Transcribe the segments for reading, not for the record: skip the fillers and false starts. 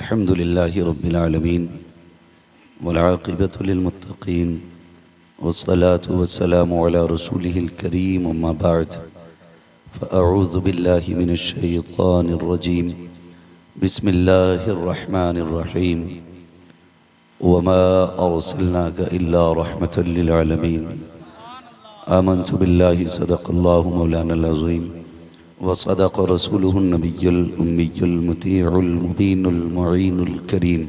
अल्हम्दुलिल्लाहि रब्बिल आलमीन वल आक़िबतु लिल मुत्तक़ीन वस्सलातु वस्सलामु अला रसूलिहिल करीम अम्मा बअद फ़अऊज़ु बिल्लाहि मिनश शैतानिर रजीम बिस्मिल्लाहिर रहमानिर रहीम वमा अर्सलनाका इल्ला रहमतल लिल आलमीन आमन्तु बिल्लाहि सदक़ल्लाहु मौलानल अज़ीम वसदक़ रसूलुहुन नबियुल उम्मियुल मुतीउल मुबीनुल मुईनुल करीम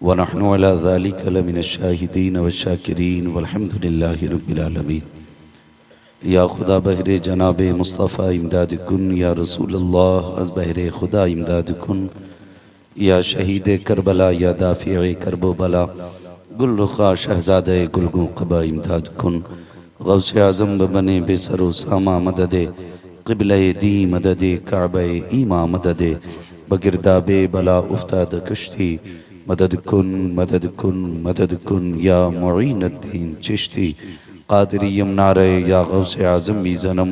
वनहनु अला ज़ालिका लमिनश शाहिदीन वश्शाकिरीन वल्हम्दुलिल्लाहि रब्बिल आलमीन। या खुदा बहरे जनाबे मुस्तफ़ा इमदाद कुन, या रसूलल्लाह अज़ बहरे खुदा इमदाद कुन, या शहीद करबला या दाफ़िए करबो बला गुलरुखा शहज़ादे गुलगू क़बा इमदाद कुन। गौसे आज़म बने बेसरो सामा मददे क़िबले दी मददे काबे ईमा मददे बगिरदाबे बला उफ्ताद कश्ती मदद कुन मदद कुन मदद कुन या मुईनुद्दीन चिश्ती क़ादिरी यमनारे या गौसे आज़म मीज़नम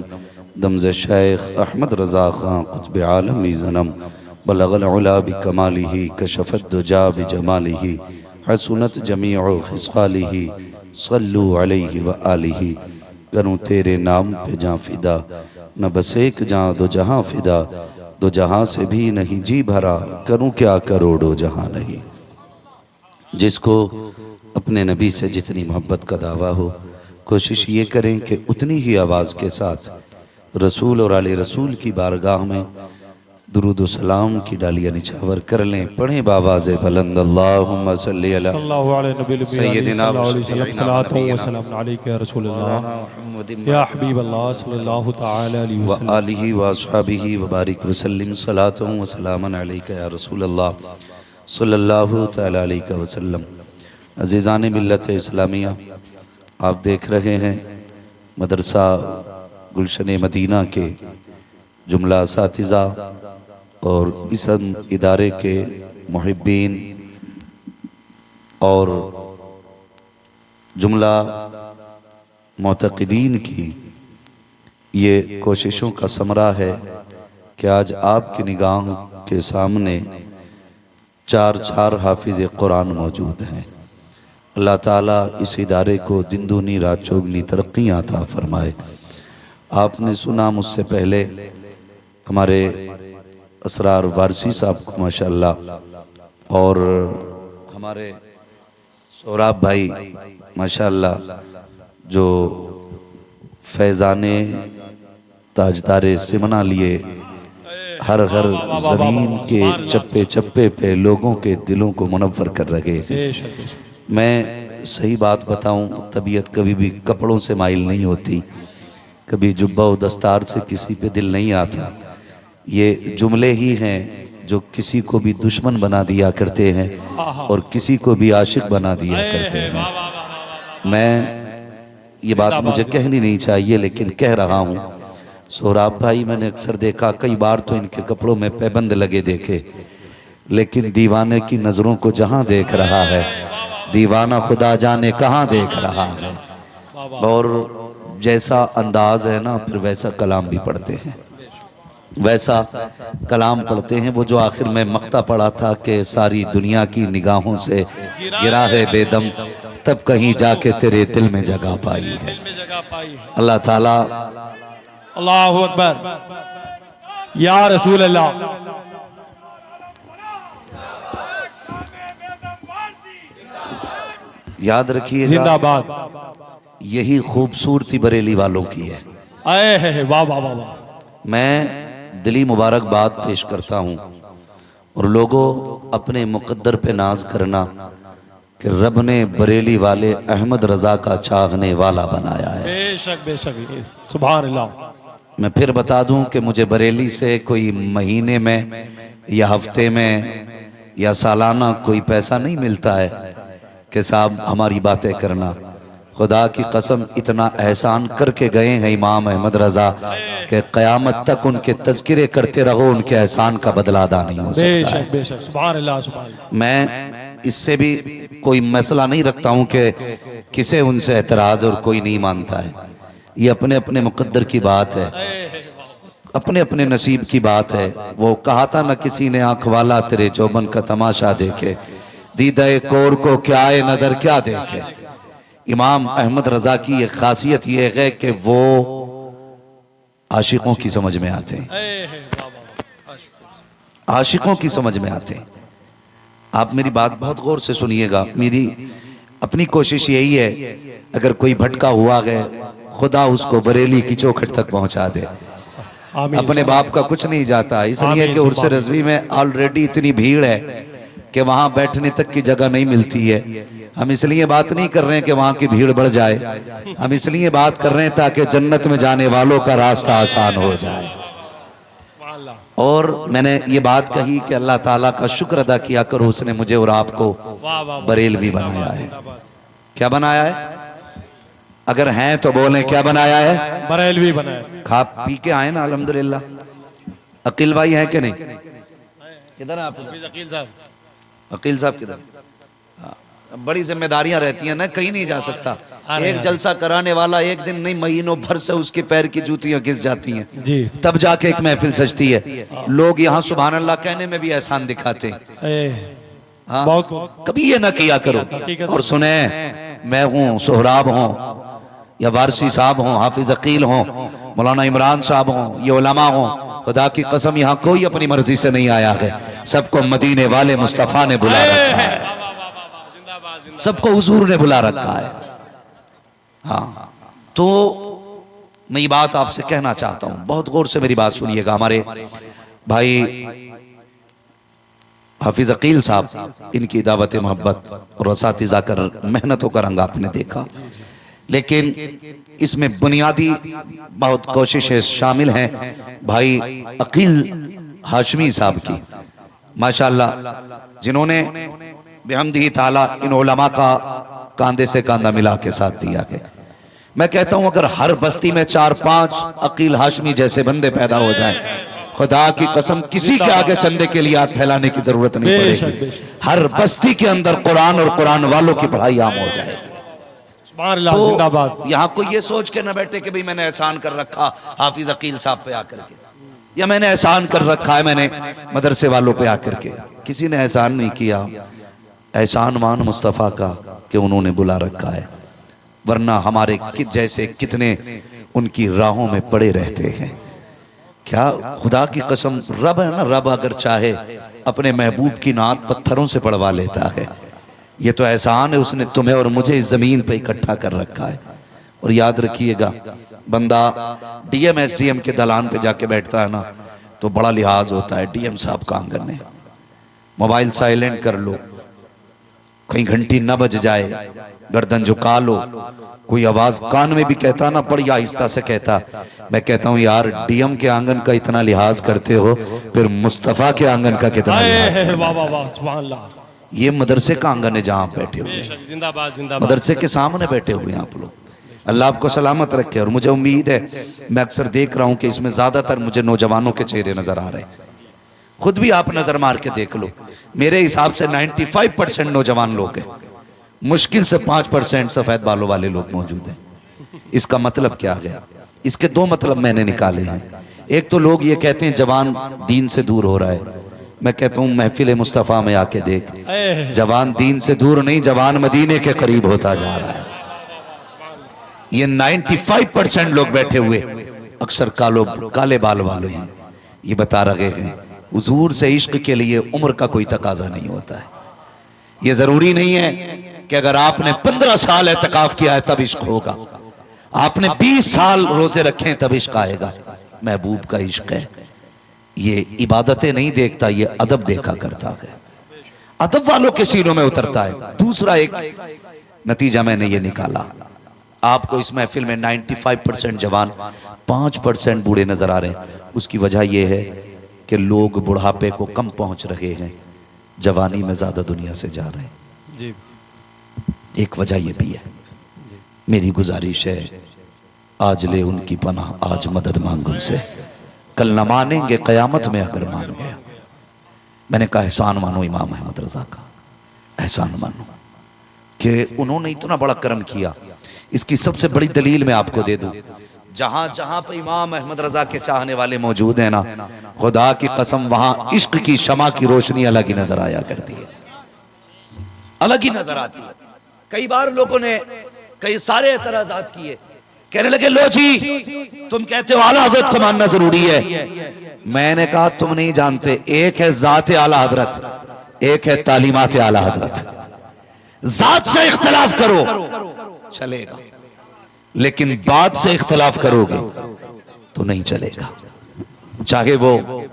दमज़ शेख अहमद रज़ा ख़ान क़ुत्ब आलम मीज़नम बलगल उला बिकमालिही कशफ़त दुजा बिजमालिही हसनत जमीउ ख़िसालिही सल्लु अलैहि व आलिही। करूँ तेरे नाम पे जाँ फ़िदा न बस एक जाँ दो जहाँ फ़िदा, दो जहाँ से भी नहीं जी भरा, करूँ क्या करोड़ों जहाँ नहीं। जिसको अपने नबी से जितनी मोहब्बत का दावा हो, कोशिश ये करें कि उतनी ही आवाज़ के साथ रसूल और आले रसूल की बारगाह में दुरूद व सलाम की डालियाँ निछावर कर लें। पढ़ें बावाज़ बुलंद अल्लाहुम्मा सल्ली अला सय्यदिना व या हबीबल्लाह सल्लल्लाहु तआला अलैहि वसल्लम आलिहि व अस्हाबिहि व बारिक वसल्लिम सलातन व सलामन अलैका या रसूलल्लाह सल्लल्लाहु तआला अलैहि वसल्लम। अज़ीज़ान मिल्लत इस्लामिया, आप देख रहे हैं मदरसा गुलशन मदीना के जुमला असातिज़ा और इस इदारे के मुहिब्बीन और जुमला मोतक़दीन की ये कोशिशों का समरा है कि आज आपकी निगाहों के सामने चार हाफिज़ कुरान मौजूद हैं। अल्लाह ताला इस इदारे को दिन दूनी रात चौगनी तरक्कियाँ अता फरमाए। आपने सुना मुझसे पहले हमारे असरार वारसी साहब को माशाअल्लाह, और हमारे सोहराब भाई माशाअल्लाह जो फैज़ाने ताजदारे सिमना लिए हर हर ज़मीन के चप्पे चप्पे पे लोगों के दिलों को मुनव्वर कर रहे हैं। मैं सही बात बताऊं, तबीयत कभी भी कपड़ों से माइल नहीं होती, कभी जुब्बा व दस्तार से किसी पे दिल नहीं आता। ये जुमले ही हैं जो किसी को भी दुश्मन बना दिया करते हैं और किसी को भी आशिक बना दिया करते हैं। मैं ये बात मुझे कहनी नहीं चाहिए लेकिन कह रहा हूँ। सोहराब भाई मैंने अक्सर देखा, कई बार तो इनके कपड़ों में पैबंद लगे देखे, लेकिन दीवाने की नज़रों को जहाँ देख रहा है दीवाना खुदा जाने कहाँ देख रहा है। और जैसा अंदाज है ना, फिर वैसा कलाम भी पढ़ते हैं, वैसा कलाम पढ़ते हैं। वो जो आखिर में मक्ता पढ़ा था कि सारी दुनिया की निगाहों से गिरा है बेदम, तब कहीं जाके तेरे दिल में जगह पाई है। अल्लाह ताला अल्लाहु अकबर या रसूल अल्लाह। याद रखिएगा, जिंदाबाद। यही खूबसूरती बरेली वालों की है। आए है वाह वाह वाह वाह। मैं दिली मुबारकबाद पेश करता हूँ और लोगों अपने मुकद्दर पे नाज करना कि रब ने बरेली वाले अहमद रजा का चाहने वाला बनाया है। बेशक बेशक, सुभान अल्लाह। मैं फिर बता दूं कि मुझे बरेली से कोई महीने में या हफ्ते में या सालाना कोई पैसा नहीं मिलता है कि साहब हमारी बातें करना। खुदा की कसम इतना एहसान करके गए हैं इमाम अहमद रजा कि क़यामत तक उनके तज़किरे करते रहो, उनके एहसान का बदला अदा नहीं हो सकता है। बेशक बेशक, सुभान अल्लाह सुभान अल्लाह। मैं इससे भी कोई मसला नहीं रखता हूँ कि किसे उनसे एतराज़ और कोई नहीं मानता है, ये अपने अपने मुकद्दर की बात है। अपने अपने नसीब की बात है। वो कहा था न किसी ने, आंख वाला तेरे चौबन का तमाशा देखे, दीदाए कोर को क्या है नजर क्या देखे। इमाम अहमद रजा की एक खासियत यह है कि वो आशिकों की समझ में आते हैं, आशिकों की समझ में आते हैं। आप मेरी बात बहुत गौर से सुनिएगा। मेरी अपनी कोशिश यही है, अगर कोई भटका हुआ है खुदा उसको बरेली की चौखट तक पहुंचा दे। अपने बाप का कुछ नहीं जाता, इसलिए कि उर्स रज़वी में ऑलरेडी इतनी भीड़ है कि वहां बैठने तक की जगह नहीं मिलती है। हम इसलिए बात नहीं कर रहे हैं कि वहां की भीड़ बढ़ जाए, हम इसलिए बात कर रहे हैं ताकि जन्नत में जाने वालों का रास्ता आसान हो जाए। और मैंने ये बात कही कि अल्लाह ताला का शुक्र अदा किया करो, उसने मुझे और आपको बरेलवी बनाया है। क्या बनाया है? अगर हैं तो बोलें, क्या बनाया है? बरेलवी बनाया। खा पी के आए ना अल्हम्दुलिल्लाह। अकील भाई हैं कि नहीं? किधर है आप? अकील साहब किधर? बड़ी जिम्मेदारियां रहती हैं ना, कहीं नहीं जा सकता। एक जलसा कराने वाला एक दिन नहीं, महीनों भर से उसके पैर की जूतियां घिस जाती हैं जी। तब जाके एक महफिल सजती है। लोग यहाँ सुभान अल्लाह कहने में भी एहसान दिखाते हैं। हाँ, कभी ये ना किया करो। और सुने, मैं हूँ, सोहराब हूँ, या वारसी साहब हों, हाफिज अकील हों, मौलाना इमरान साहब हों, ये उलमा हों, खुदा की कसम यहाँ कोई अपनी मर्जी से नहीं आया है। सबको मदीने वाले मुस्तफ़ा ने बुला रखा है, सबको हुजूर ने बुला रखा है। हाँ, तो मैं ये बात आपसे कहना चाहता हूँ, बहुत गौर से मेरी बात सुनिएगा। हमारे भाई हाफिज अकील साहब, इनकी दावत मोहब्बत और असातिज़ा कर मेहनतों का रंग आपने देखा, लेकिन इसमें बुनियादी बहुत कोशिशें शामिल हैं भाई अकील हाशमी साहब की, माशाअल्लाह, जिन्होंने बेहमदी ताला इन उलमा का कांधे से कांधा मिला के साथ दिया है। मैं कहता हूं अगर हर बस्ती में 4-5 अकील हाशमी जैसे बंदे पैदा हो जाएं, खुदा की कसम किसी के आगे चंदे के लिए हाथ फैलाने की जरूरत नहीं पड़ेगी। हर बस्ती के अंदर कुरान और कुरान वालों की पढ़ाई आम हो जाएगी। तो यहाँ कोई ये सोच के ना बैठे कि भाई मैंने एहसान कर रखा हाफिज अकील साहब पे आकर के, या मैंने एहसान कर रखा है मैंने मदरसे वालों पे आकर के। किसी ने एहसान नहीं किया, एहसान मान मुस्तफ़ा का कि उन्होंने बुला रखा है, वरना हमारे जैसे कितने उनकी राहों में पड़े रहते हैं। क्या खुदा की कसम, रब है ना, रब अगर चाहे अपने महबूब की नात पत्थरों से पढ़वा लेता है। ये तो एहसान है, उसने तुम्हें और मुझे इस जमीन पे इकट्ठा कर रखा है। और याद रखिएगा, बंदा डीएम एसडीएम के दलान पे जाके बैठता है ना, तो बड़ा लिहाज होता है डीएम साहब का आंगन में। मोबाइल साइलेंट कर लो, कहीं घंटी न बज जाए, गर्दन झुका लो, कोई आवाज कान में भी कहता ना, बड़ी आहिस्ता से कहता। मैं कहता हूँ यार, डीएम के आंगन का इतना लिहाज करते हो, फिर मुस्तफा के आंगन का कितना लिहाज। ये मदरसे का आंगन है जहाँ आप बैठे हुए, मदरसे के सामने बैठे हुए हैं आप लोग। अल्लाह आपको सलामत रखे। और मुझे उम्मीद है, मैं अक्सर देख रहा हूँ कि इसमें ज्यादातर मुझे नौजवानों के चेहरे नजर आ रहे हैं। खुद भी आप नजर मार के देख लो, मेरे हिसाब से 95% नौजवान लोग हैं, मुश्किल से 5% सफेद बालों वाले लोग मौजूद हैं। इसका मतलब क्या है? इसके दो मतलब मैंने निकाले हैं। एक तो लोग ये कहते हैं जवान दीन से दूर हो रहा है। मैं कहता हूँ महफिल मुस्तफ़ा में आके देख, जवान दीन से दूर नहीं, जवान मदीने के करीब होता जा रहा है। ये 95% लोग बैठे हुए अक्सर काले बाल वाले हैं। ये बता रहे हैं हुजूर से इश्क के लिए उम्र का कोई तकाजा नहीं होता है। ये जरूरी नहीं है कि अगर आपने 15 साल एतकाफ किया है तब इश्क होगा, आपने 20 साल रोजे रखे तब इश्क आएगा। महबूब का इश्क है, ये इबादतें नहीं देखता, ये अदब देखा करता है, अदब वालों के सीनों में उतरता है। दूसरा एक नतीजा मैंने ये निकाला, आपको इस महफिल में 95% जवान, 5% बूढ़े नजर आ रहे हैं। उसकी वजह यह है कि लोग बुढ़ापे को कम पहुंच रहे हैं, जवानी में ज्यादा दुनिया से जा रहे हैं जी। एक वजह यह भी है। मेरी गुजारिश है, आज ले उनकी पनाह, आज मदद मांग उनसे, कल न मानेंगे कयामत में अगर मान गया। मैंने कहा एहसान मानो इमाम अहमद रजा का, एहसान मानो कि उन्होंने इतना बड़ा कर्म किया। इसकी सबसे बड़ी दलील मैं आपको दे दूं, जहां जहां पे इमाम अहमद रजा के चाहने वाले मौजूद हैं ना, खुदा की कसम वहां इश्क की शमा की रोशनी अलग ही नजर आया करती है, अलग ही नजर आती है। कई बार लोगों ने कई सारे एतराजात किए, कहने लगे लो जी तुम कहते हो आला हजरत को मानना जरूरी है। मैंने कहा तुम नहीं जानते, एक है जात आला हजरत, एक है तालीमात आला हजरत। जात से इख्तलाफ करो चलेगा, लेकिन बात से इख्तलाफ करोगे तो नहीं चलेगा। चाहे वो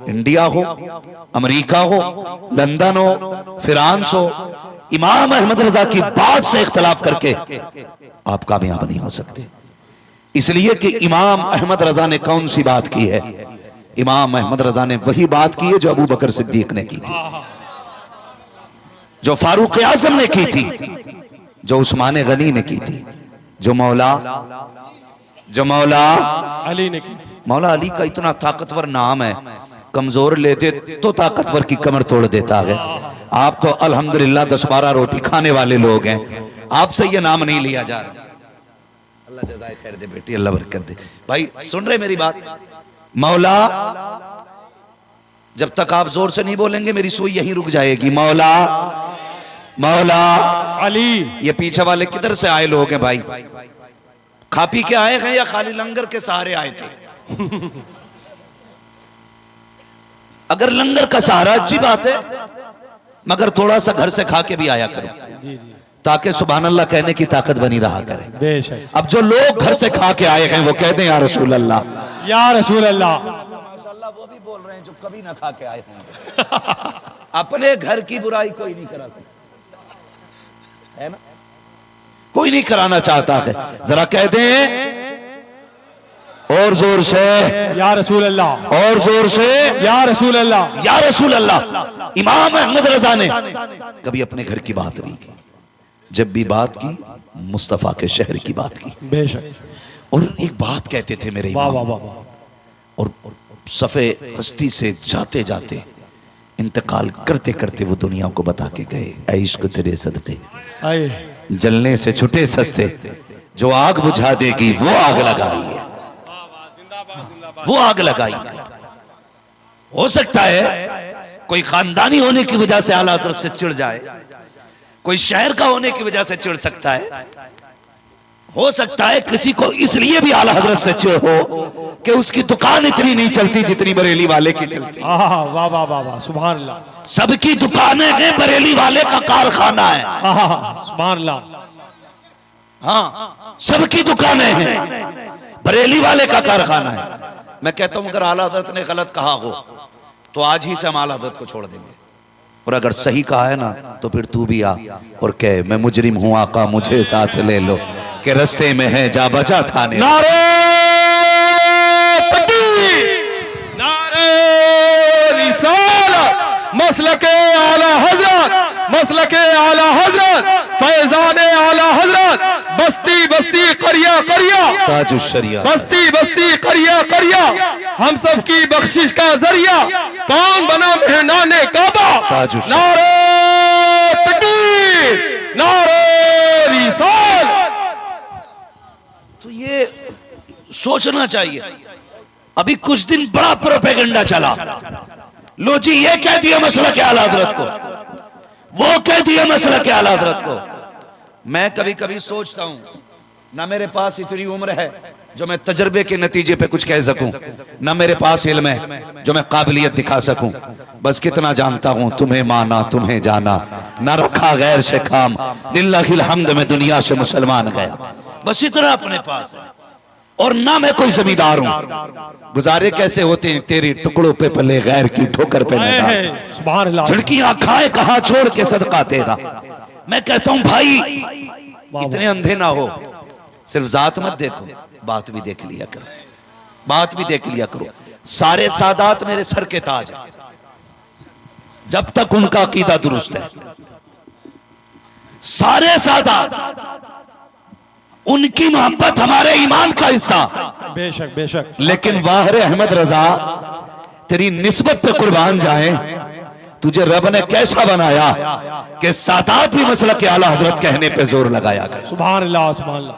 इंडिया हो, अमेरिका हो, लंदन हो, फ्रांस हो, इमाम अहमद रजा की बात से इख्तलाफ करके आप कामयाब नहीं हो सकते। इसलिए कि इमाम अहमद रजा ने कौन सी बात की है? इमाम अहमद रजा ने वही बात की है जो अबू बकर सिद्दीक ने की थी, जो फारूक आजम ने की थी, जो उस्मान गनी ने की थी, जो मौला अली ने की थी। मौला अली का इतना ताकतवर नाम है, कमजोर लेते तो ताकतवर की कमर तोड़ देता है। आप तो अल्हम्दुलिल्लाह 10-12 रोटी खाने वाले लोग हैं, आपसे ये नाम नहीं लिया जा रहा। अल्लाह जज़ाए खैर दे बेटी, अल्लाह बरकत दे। भाई सुन रहे मेरी बात? मौला, जब तक आप जोर से नहीं बोलेंगे मेरी सुई यहीं रुक जाएगी। मौला अली। ये पीछे वाले किधर से आए लोग हैं भाई? खा पी के आए हैं या खाली लंगर के सहारे आए थे? अगर लंगर का सहारा अच्छी बात है, मगर थोड़ा सा घर से खा के भी आया करो, ताकि सुभान अल्लाह कहने की ताकत बनी रहा करे। बेशक। अब जो लोग घर से खा के आए हैं वो कहते हैं या रसूल अल्लाह, या रसूल अल्लाह। माशाअल्लाह वो भी बोल रहे हैं जो कभी ना खा के आए होंगे। अपने घर की बुराई कोई नहीं करा सकता है ना, कोई नहीं कराना चाहता है। जरा कह दें और जोर से या रसूल अल्लाह, और जोर से या रसूल अल्लाह, या रसूल अल्लाह। इमाम अहमद रजा ने कभी अपने घर की बात नहीं की, जब भी बात की मुस्तफा के शहर की बात की। बेशक। और एक बात कहते थे मेरे इमाम, और सफे हस्ती से जाते जाते इंतकाल करते करते वो दुनिया को बता के गए, ऐ इश्क तेरे सदके जलने से छुटे सस्ते, जो आग बुझा देगी वो आग लगाई है, वो आग लगाई है। हो सकता है कोई खानदानी होने की वजह से आला हज़रत से चिढ़ जाए, कोई शहर का होने की वजह से चिढ़ सकता है, हो सकता है किसी को इसलिए भी आला हज़रत से चिढ़ हो कि उसकी दुकान इतनी नहीं चलती जितनी बरेली वाले की चलती। वाह वाह वाह वाह, सुभान अल्लाह। सबकी दुकानें हैं, बरेली वाले का कारखाना है। सुभान अल्लाह। हाँ, सबकी दुकानें हैं, बरेली वाले का कारखाना है। मैं कहता हूं अगर आला हज़रत ने गलत कहा हो तो आज ही से हम आला हज़रत को छोड़ देंगे, और अगर सही कहा है ना तो फिर तू भी आ और कह मैं मुजरिम हूं आका मुझे साथ ले लो, के रस्ते में है जा बजा थाने। नारे तकबीर, नारे रिसालत, मसलके आला हजरत, मसलके आला हजरत, फैजाने आला हजरत, बस्ती बस्ती करिया करिया, ताजुल शरिया, बस्ती बस्ती करिया करिया, हम सब की बख्शिश का जरिया, कौन बना मेहनाने काबा। नारे तकबीर, नारे रिसालत। तो ये सोचना चाहिए। अभी कुछ दिन बड़ा प्रोपेगेंडा चला, लो जी ये कह दिया मसला के आला हज़रत को, वो कह दिया मसला के आला हज़रत को। मैं कभी कभी सोचता हूं ना मेरे पास इतनी उम्र है जो मैं तजर्बे के नतीजे पे कुछ कह सकूं, ना मेरे पास इल्म है जो मैं काबिलियत दिखा सकूं। बस कितना जानता हूं तुम्हें माना तुम्हें जाना, ना रखा गैर से काम, लिल्लाहिल हम्द में दुनिया से मुसलमान गया। बस इतना अपने पास है, और ना मैं कोई जमींदार हूं। गुजारे कैसे होते हैं तेरे टुकड़ों पे पले गैर की ठोकर पे न झड़कियां खाए कहां छोड़ के सदका तेरा। मैं कहता हूं भाई इतने अंधे ना हो, सिर्फ जात मत देखो, बात भी देख लिया करो, बात भी देख लिया करो। सारे सादात मेरे सर के ताज हैं, जब तक उनका अकीदा दुरुस्त है। सारे सादात, उनकी मोहब्बत हमारे ईमान का हिस्सा। बेशक बेशक। लेकिन वाहरे अहमद रजा तेरी निस्बत पे कुर्बान जाए, तुझे रब ने कैसा बनाया कि सादात भी मसला के आला हजरत कहने पे जोर लगाया गया। सुभान अल्लाह सुभान अल्लाह।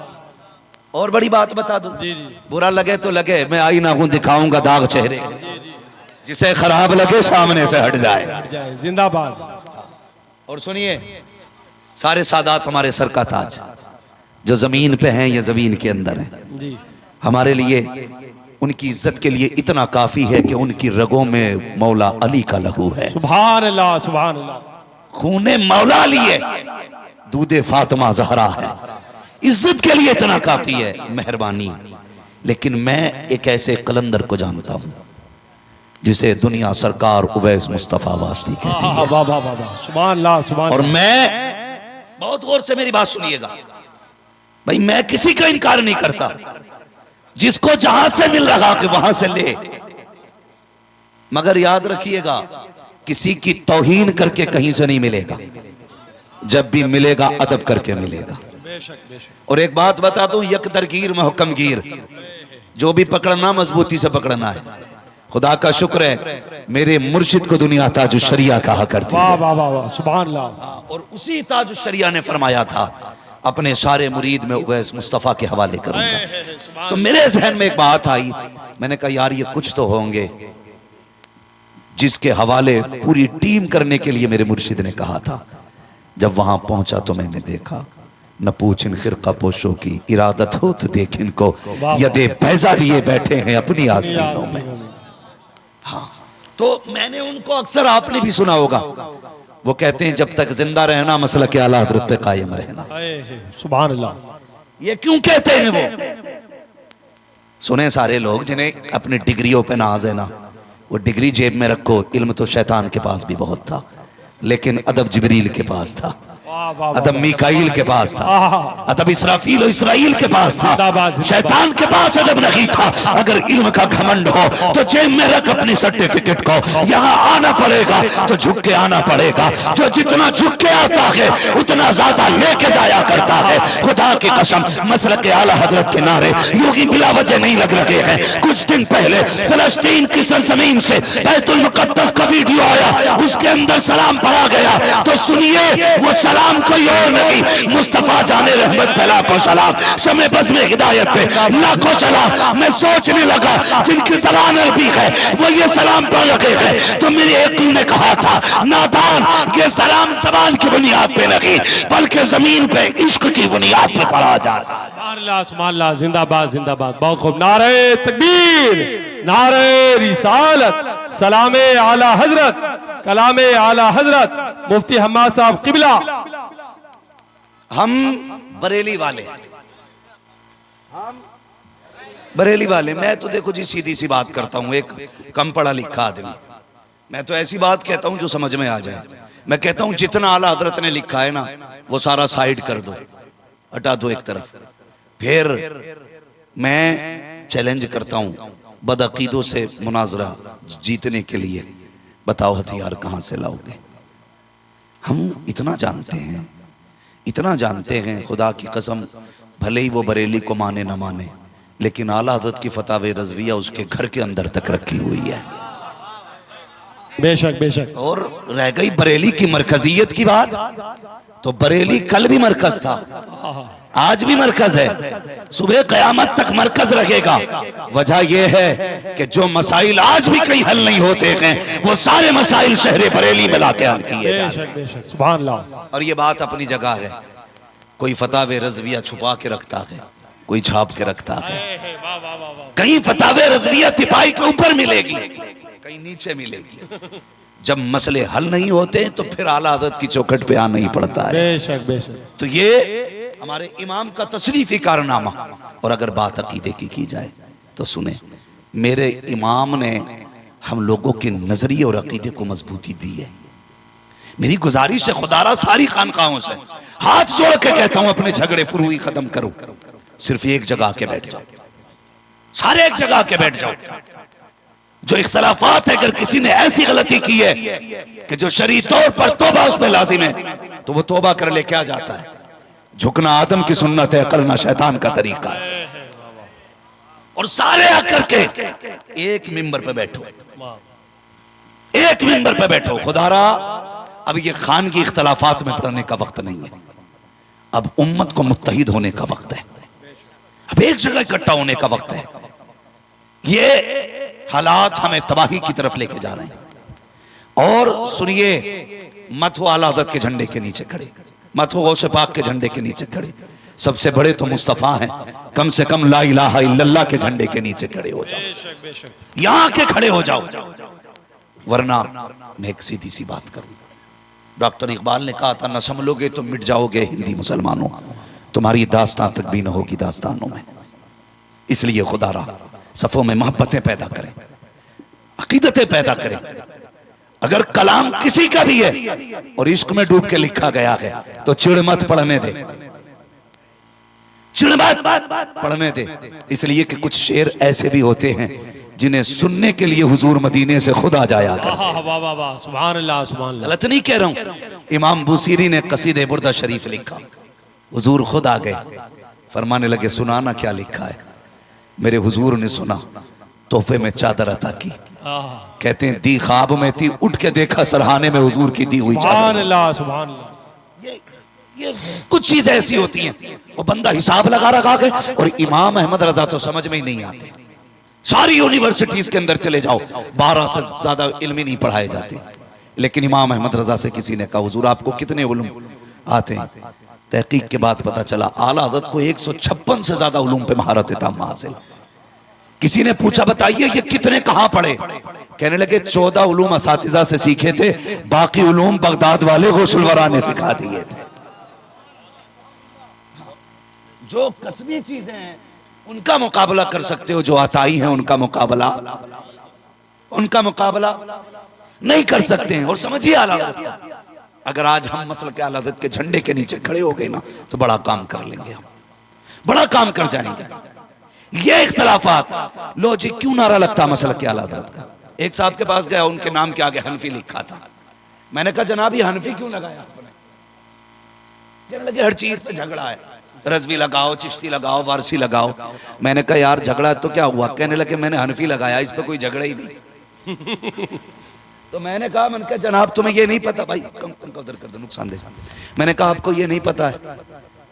और बड़ी बात बता दूं, जी जी बुरा लगे तो लगे, मैं आईना हूं दिखाऊंगा दाग चेहरे, जिसे खराब लगे सामने से हट जाए। जिंदाबाद। और सुनिए, सारे सादात हमारे सर का ताज, जो जमीन पे हैं या जमीन के अंदर हैं, जी हमारे लिए उनकी इज्जत के लिए इतना काफी है कि उनकी रगों में मौला अली का लहू है। सुभान अल्लाह, सुभान अल्लाह। खूने मौला अली है, दूधे फातिमा जहरा है, इज्जत के लिए इतना काफी है, मेहरबानी। लेकिन मैं एक ऐसे कलंदर को जानता हूं जिसे दुनिया सरकार उवैस मुस्तफा वास्ती कहती है। वाह वाह वाह, सुभान अल्लाह, सुभान। और मैं, बहुत गौर से मेरी बात सुनिएगा भाई, मैं किसी का इनकार नहीं करता, जिसको जहां से मिल रहा कि वहां से ले, मगर याद रखिएगा किसी की तौहीन करके कहीं से नहीं मिलेगा, जब भी मिलेगा अदब करके मिलेगा। बेशक बेशक। और एक बात बता दूं, यकदरगीर महकमगीर, जो भी पकड़ना मजबूती से पकड़ना है। खुदा का शुक्र है मेरे मुर्शिद को दुनिया ताजुश शरिया कहा करती वाह है। वाह वाह वाह, सुभान अल्लाह। और उसी ताजुश शरिया ने फरमाया था, अपने सारे मुरीद में उवैस मुस्तफा के हवाले करूंगा। तो मेरे जहन में एक बात आई, मैंने कहा यार ये कुछ तो होंगे जिसके हवाले पूरी टीम करने के लिए मेरे मुर्शिद ने कहा था। जब वहां पहुंचा तो मैंने देखा, न पूछ इन खिरका पोशों की इरादत हो तो देख इनको यदे पैसा लिए बैठे हैं अपनी आस्तीनों में। हाँ, तो मैंने उनको अक्सर आपने भी सुना होगा, वो कहते हैं जब तक जिंदा रहना मसला के आला हजरत पे कायम रहना। सुभान अल्लाह। ये क्यों कहते हैं वो? सुने सारे लोग जिन्हें अपनी डिग्रियों पे नाज है ना, वो डिग्री जेब में रखो, इल्म तो शैतान के पास भी बहुत था, लेकिन अदब जिब्रील के पास था, अदब मीकाईल के पास था, अदब इसराफील और इसराइल के पास था, शैतान के पास अदब नहीं था। अगर इल्म का घमंड हो तो जेब में रख अपनी सर्टिफिकेट को, यहाँ आना पड़ेगा तो झुक के आना पड़ेगा। जो जितना झुक के आता है उतना ज्यादा लेके जाया करता है। खुदा की कसम, मसलक के आला हजरत के नारे यूं ही बिला वजह नहीं लग रहे हैं। कुछ दिन पहले फिलिस्तीन की सरजमीन से बैतुल मुकद्दस का वीडियो आया, उसके अंदर सलाम पढ़ा गया, तो सुनिए वो सलाम कोई और नहीं, मुस्तफा जाने रहमत पे लाखों सलाम, शमे बज़ में हिदायत पे लाखों सलाम। मैं सोचने लगा जिनकी ज़बान अरबी है वो ये सलाम पढ़ रहे हैं, तो मेरे एक ने कहा था नादान, ये सलाम ज़बान की बुनियाद पे नहीं बल्कि जमीन पे इश्क की बुनियाद पे पढ़ा जाता है। सुभान अल्लाह, जिंदाबाद जिंदाबाद। बहुत खूब। नारे तकबीर, नारे रिसालत, सलामे आला हजरत, कलामे आला हजरत मुफ्ती हम्माद साहब किबला। हम बरेली वाले, बरेली वाले, मैं तो देखो जी सीधी सी बात करता हूं, एक कम पढ़ा लिखा आदमी, मैं तो ऐसी बात कहता हूं जो समझ में आ जाए। मैं कहता हूं जितना आला हजरत ने लिखा है ना वो सारा साइड कर दो, हटा दो एक तरफ। फिर मैं चैलेंज करता हूं बदअकीदों से मुनाजरा जीतने के लिए, बताओ हथियार कहां से लाओगे? हम इतना जानते हैं, इतना जानते हैं, खुदा की कसम, भले ही वो बरेली को माने ना माने, लेकिन आला हज़रत की फतावे रज़विया उसके घर के अंदर तक रखी हुई है। बेशक बेशक। और रह गई बरेली की मरकजियत की बात, तो बरेली कल भी मरकज था, आज भी मरकज है, सुबह कयामत तक मरकज रहेगा। वजह यह है कि जो मसाइल आज भी कहीं हल नहीं होते हैं वो सारे मसाइल शहर बरेली में लाके हल किए जाते हैं। सुभान अल्लाह। और ये बात अपनी जगह है, कोई फतावे रज़विया छुपा के रखता है, कोई छाप के रखता है। कहीं फतावे रज़विया तिपाही के ऊपर मिलेगी, कहीं नीचे मिलेगी। जब मसले हल नहीं होते तो फिर आला हज़रत की चौखट पे आना ही पड़ता है। बेशक बेशक। तो ये हमारे इमाम का तशरीफी कारनामा। और अगर बात अकीदे की जाए तो सुने, मेरे इमाम ने हम लोगों के नजरिए और अकीदे को मजबूती दी है। मेरी गुजारिश है खुदारा सारी खानकाहों से हाथ जोड़ के कहता हूं, अपने झगड़े फुरुई खत्म करो, सिर्फ एक जगह के बैठ जाओ, सारे एक जगह के बैठ जाओ। जो इख्तलाफात है, अगर किसी ने ऐसी गलती की है कि जो शरई तौर पर तौबा उस पर लाजिम है, तो वो तौबा कर ले। क्या जाता है? झुकना आदम की सुन्नत है, अकलना शैतान का तरीका है। और सारे आकर के एक मिंबर पे बैठो, एक मिंबर पे बैठो। खुदारा अब ये खान की इख्तलाफात में पड़ने का वक्त नहीं है, अब उम्मत को मुत्तहिद होने का वक्त है। अब एक जगह इकट्ठा होने का वक्त है। ये हालात हमें तबाही की तरफ लेके जा रहे हैं। और सुनिए, मत हो आला हज़रत के झंडे के नीचे खड़े, मत हो गौसे पाक के झंडे के नीचे खड़े, सबसे बड़े तो मुस्तफा हैं, कम से कम ला इलाहा इल्लल्लाह के झंडे के नीचे खड़े हो जाओ, यहां के खड़े हो जाओ। वरना मैं एक सीधी सी बात करूं, डॉक्टर इकबाल ने कहा था, न संभलोगे तो मिट जाओगे हिंदी मुसलमानों, तुम्हारी दास्तां तक भी न होगी दास्तानों में। इसलिए खुदा रहा सफों में मोहब्बतें पैदा करें, अकीदतें पैदा करें। अगर कलाम किसी का भी है और इश्क में डूब के लिखा गया है तो चिड़ मत पढ़ने दे, चिड़ मत पढ़ने दे। इसलिए कि कुछ शेर ऐसे भी होते हैं जिन्हें सुनने के लिए हुजूर मदीने से खुद आ जाया करते। सुभान अल्लाह, सुभान अल्लाह। गलत नहीं कह रहा हूं। इमाम बुसीरी ने कसीदे बुर्दा शरीफ लिखा, हुजूर खुद आ गए, फरमाने लगे सुनाना क्या लिखा है। मेरे हुजूर ने सुना, तोहफे में चादर अता की। कहते हैं दी ख्वाब में थी, उठ के देखा सरहाने में हुजूर की दी हुई सुभान अल्लाह, सुभान अल्लाह। ये कुछ चीजें ऐसी होती हैं वो बंदा हिसाब लगा रखा के। और इमाम अहमद रजा तो समझ में ही नहीं आते। सारी यूनिवर्सिटीज के अंदर चले जाओ, 12 से ज्यादा इल्म ही नहीं पढ़ाए जाते। लेकिन इमाम अहमद रजा से किसी ने कहा हुजूर आपको कितने उलूम आते हैं? तहकीक के बाद पता चला आला हज़रत को 156 से ज्यादा उलूम पे महारत ताम हासिल। किसी ने पूछा बताइए ये कितने कहां पढ़े? कहने लगे 14 उलूम असातिज़ा से सीखे थे, बाकी उलूम बगदाद वाले गौसुल वरा ने सिखा दिए थे। जो कसबी चीजें हैं उनका मुकाबला कर सकते हो, जो अताई हैं उनका मुकाबला नहीं कर सकते हैं। और समझिए आला हज़रत, अगर आज हम मसलक आला हज़रत के झंडे के नीचे खड़े हो गए ना तो बड़ा काम कर लेंगे, हम बड़ा काम कर जाएंगे। ये इख्तलाफात लो जी क्यों नारा लगता मसलक के आला हज़रत का। एक साहब के पास गया, उनके नाम के आगे हनफी लिखा था। मैंने कहा जनाब ये हनफी क्यों लगाया आपने? कहने लगे हर चीज पे झगड़ा है, रज़वी लगाओ, चिश्ती लगाओ, वारसी लगाओ। मैंने कहा यार झगड़ा तो क्या हुआ? कहने लगे मैंने हनफी लगाया, इस पे कोई झगड़ा ही नहीं। तो मैंने कहा जनाब तुम्हें ये नहीं पता भाई, कम उधर कर दो नुकसान दे। मैंने कहा आपको ये नहीं पता है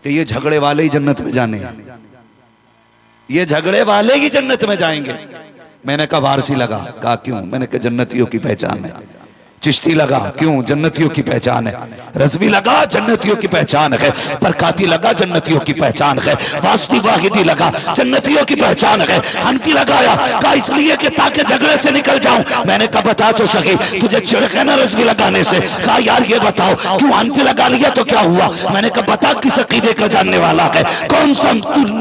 कि ये झगड़े वाले ही जन्नत में जाने हैं, ये झगड़े वाले ही जन्नत में जाएंगे। मैंने कहा वारसी लगा, कहा क्यों? मैंने कहा जन्नतियों की पहचान है। चिश्ती लगा, क्यों? जन्नतियों की पहचान है। रज़वी लगा, जन्नतियों की पहचान है। बरकाती लगा, जन्नतियों की पहचान है। वास्ती वाहिदी लगा, जन्नतियों की पहचान है। हनफी लगाया, कहा इसलिए कि ताकि झगड़े से निकल जाऊं। मैंने कहा बता तो सके, तुझे चिढ़ है ना रज़वी लगाने से? कहा यार ये बताओ क्यों हनफी लगा लिया तो क्या हुआ? मैंने कहा बता किस अकीदे का जानने वाला है, कौन सा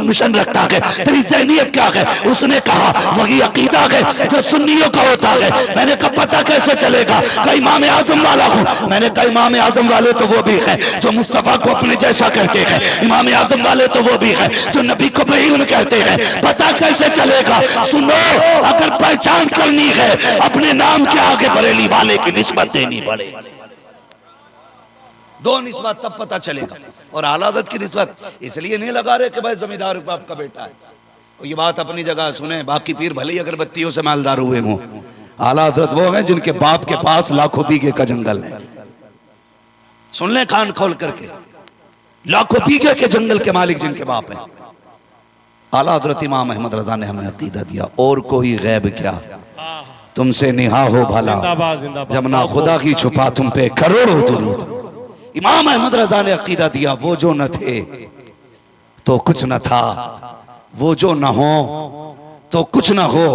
मिशन रखता है, तेरी ज़हनियत क्या है? उसने कहा वही अकीदा है जो सुन्नियों का होता है। मैंने कहा पता कैसे चलेगा? इमाम आजम वाला हूं। मैंने कहा इमाम आजम वाले तो वो भी है जो मुस्तफा को अपने जैसा कहते हैं, इमाम आजम वाले तो वो भी है जो नबी को बेईमान कहते हैं। पता कैसे चलेगा? सुनो, अगर पहचान करनी है अपने नाम के आगे बरेली वाले की निस्बत देनी पड़ेगी। दो निस्बत तब पता चलेगा। और आला हज़रत की निस्बत इसलिए नहीं लगा रहे कि भाई जमींदार बाप का बेटा है। और ये बात अपनी जगह सुने, बाकी पीर भले ही अगरबत्तियों से मालदार हुए हों, आला हज़रत वो हैं जिनके बाप के पास लाखों बीघे का जंगल है। सुन ले कान खोल करके, लाखों बीघे के जंगल के मालिक जिनके बाप हैं। आला हज़रत इमाम अहमद रज़ा ने हमें अकीदा दिया, और कोई गैब क्या तुमसे निहा हो भला, जब ना खुदा की छुपा तुम पे करोड़ों दुरूद। इमाम अहमद रज़ा ने अकीदा दिया, वो जो न थे तो कुछ न था, वो जो न हो तो कुछ न हो,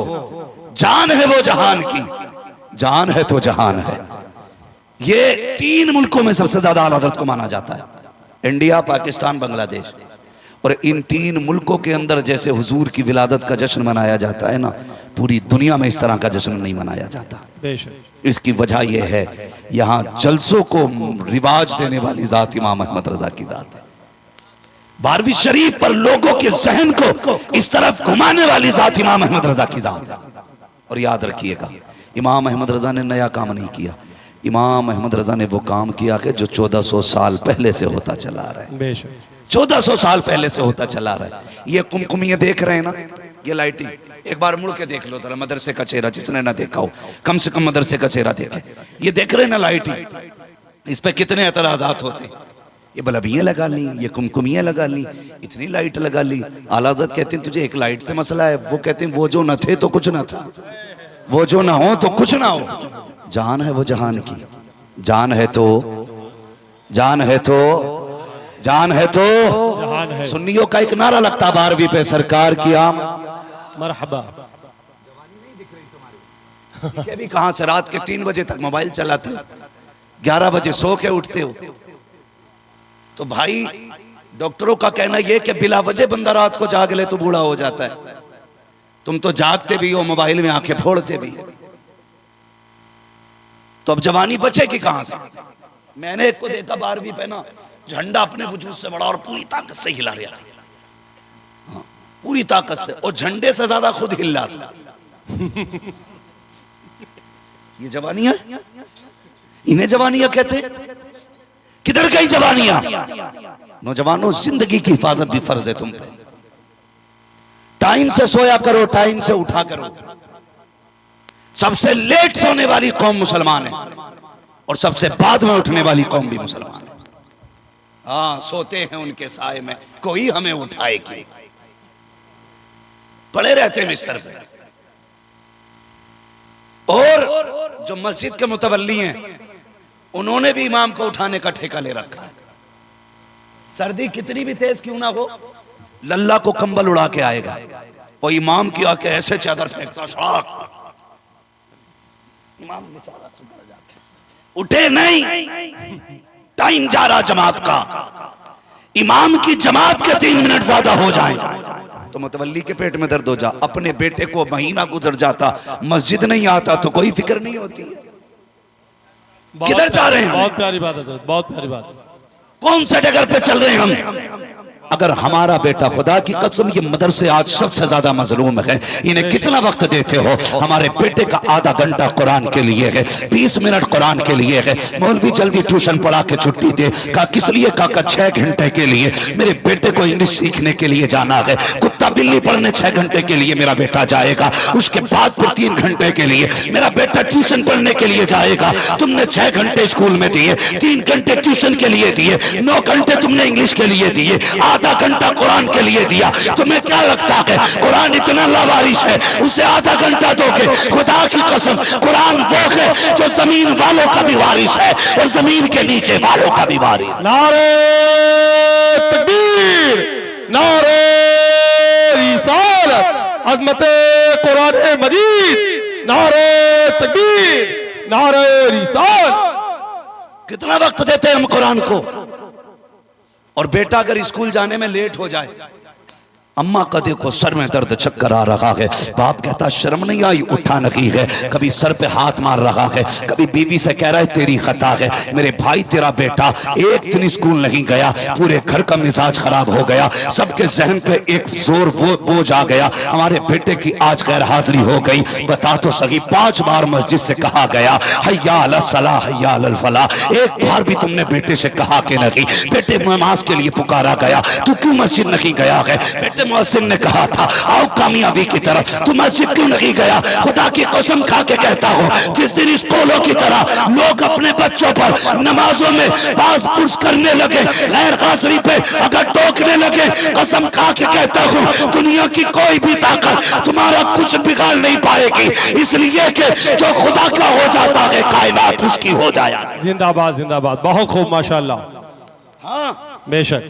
जान है वो जहान की, जान है तो जहान है। ये 3 मुल्कों में सबसे ज्यादा आला हज़रत को माना जाता है, इंडिया, पाकिस्तान, बांग्लादेश। और इन 3 मुल्कों के अंदर जैसे हुजूर की विलादत का जश्न मनाया जाता है ना, पूरी दुनिया में इस तरह का जश्न नहीं मनाया जाता। इसकी वजह यह है यहाँ जलसों को रिवाज देने वाली जात इमाम अहमद रज़ा की जात है। 12वीं शरीफ पर लोगों के जहन को इस तरफ घुमाने वाली जात इमाम अहमद रज़ा की जात है। और याद रखिएगा, इमाम अहमद रज़ा ने नया काम नहीं किया, इमाम अहमद रज़ा ने वो काम किया कि जो 1400 साल पहले से होता चला रहा है। 1400 साल पहले से होता चला रहा है। ये कुमकुमियां देख रहे हैं ना, ये लाइटिंग, एक बार मुड़ के देख लो जरा मदरसे का चेहरा, जिसने ना देखा हो कम से कम मदरसे का चेहरा देखे। ये देख रहे हैं ना लाइटिंग, इस पे कितने एतराजात होते हैं। ये बल्बियाँ लगा ली, ये कुमकुमियाँ लगा ली, इतनी लाइट लगा ली। आला हज़रत कहते हैं तुझे एक लाइट से मसला है। वो कहते हैं वो जो न थे तो कुछ ना था, वो जो ना हो तो कुछ ना हो। जान है वो जहान की, जान है तो, जान है तो, जान है तो। जहान है। सुन्नियों का एक नारा लगता 12वीं पे, सरकार की आम मरहबा। ये भी कहां से रात के 3 बजे तक मोबाइल चलाते हो, 11 बजे सो के उठते हो। तो भाई डॉक्टरों का कहना यह कि बिला वजह बंदा रात को जाग ले तो बूढ़ा हो जाता है। तुम तो जागते भी हो, मोबाइल में आंखें फोड़ते भी हो। तो अब जवानी बचेगी कहां से? मैंने एक को देखा 12वीं पे ना, झंडा अपने वजूद से बड़ा और पूरी ताकत से हिला रहा था। हाँ, पूरी ताकत से, और झंडे से ज्यादा खुद हिल रहा था। ये जवानियां, इन्हें जवानियां कहते। किधर गई जवानियां? नौजवानों, जिंदगी की हिफाजत भी फर्ज है तुम पे। टाइम से सोया करो, टाइम से उठा करो। सबसे लेट सोने वाली कौम मुसलमान है, और सबसे बाद में उठने वाली कौम भी मुसलमान है। हाँ, सोते हैं उनके साए में, कोई हमें उठाए क्यों? पड़े रहते हैं बिस्तर पे। और जो मस्जिद के मुतवल्ली हैं, उन्होंने भी इमाम को उठाने का ठेका ले रखा है। सर्दी कितनी भी तेज क्यों ना हो, लल्ला को कंबल उड़ा के आएगा, और इमाम की आके ऐसे चादर फेंकता, शाक इमाम बेचारा सुबह जाके उठे नहीं। टाइम जा रहा जमात का, इमाम की जमात के 3 मिनट ज्यादा हो जाए तो मुतवल्ली के पेट में दर्द हो जा। अपने बेटे को महीना गुजर जाता, मस्जिद नहीं आता तो कोई फिक्र नहीं होती है। किधर जा रहे हैं? बहुत प्यारी बात है सर, बहुत प्यारी बात। कौन से जगह पे चल रहे हैं हम? अगर हमारा बेटा, खुदा की कसम, ये मदरसे आज सबसे ज्यादा मजलूम है, इन्हें कितना वक्त देते हो? हमारे बेटे का आधा घंटा कुरान के लिए है, 20 मिनट कुरान के लिए है। मौलवी जल्दी ट्यूशन पढ़ा के छुट्टी दे। कहा किस लिए? कहा 6 घंटे के लिए। मेरे बेटे को इंग्लिश सीखने के लिए जाना है। कुत्ता बिल्ली पढ़ने 6 घंटे के लिए मेरा बेटा जाएगा, उसके बाद फिर 3 घंटे के लिए मेरा बेटा ट्यूशन पढ़ने के लिए जाएगा। तुमने 6 घंटे स्कूल में दिए, 3 घंटे ट्यूशन के लिए दिए, 9 घंटे तुमने इंग्लिश के लिए दिए, आधा घंटा कुरान के लिए दिया। तुम्हें क्या लगता है कुरान इतना लावारिश है, उसे आधा घंटा दोगे? खुदा की कसम, कुरान वो है जो जमीन वालों का भी वारिस है और जमीन के नीचे वालों का भी वारिस। नारे तकबीर, नारे रिसालत, अज़मते कुरान मजीद, नारे तकबीर, नारे रिसालत। कितना वक्त देते हैं हम कुरान को? और बेटा अगर स्कूल जाने में लेट हो जाए, अम्मा का देखो सर में दर्द, चक्कर आ रहा है, बाप कहता शर्म नहीं आई, उठा नहीं है, कभी सर पे हाथ मार रहा है, कभी बीवी से कह रहा है तेरी खता है। मेरे भाई तेरा बेटा एक दिन स्कूल नहीं गया, पूरे घर का मिजाज खराब हो गया, सबके जहन पे एक जोर बोझ आ गया, हमारे बेटे की आज गैर हाजिरी हो गई। बता तो सही, 5 बार मस्जिद से कहा गया हय्या अला सलाह हय्या अल फलाह, एक बार भी तुमने बेटे से कहा कि नहीं? बेटे नमाज के लिए पुकारा गया, तू क्यों मस्जिद नहीं गया है? बेटे मुअज्जिन ने कहा था आओ कामयाबी की तरफ, तू मस्जिद क्यों नहीं गया? खुदा की कसम खा के कहता हूँ, जिस दिन स्कूलों की तरह लोग अपने बच्चों पर नमाजों में बाज पुरुष करने लगे, गैर हाजिरी पे अगर टोकने लगे, कसम खा के कहता हूँ दुनिया की कोई भी ताकत तुम्हारा कुछ बिगाड़ नहीं पाएगी, इसलिए कि जो खुदा का हो जाता है कायनात उसकी हो जाएगी। जिंदाबाद जिंदाबाद, बहुत खूब, माशाअल्लाह। हाँ बेशक।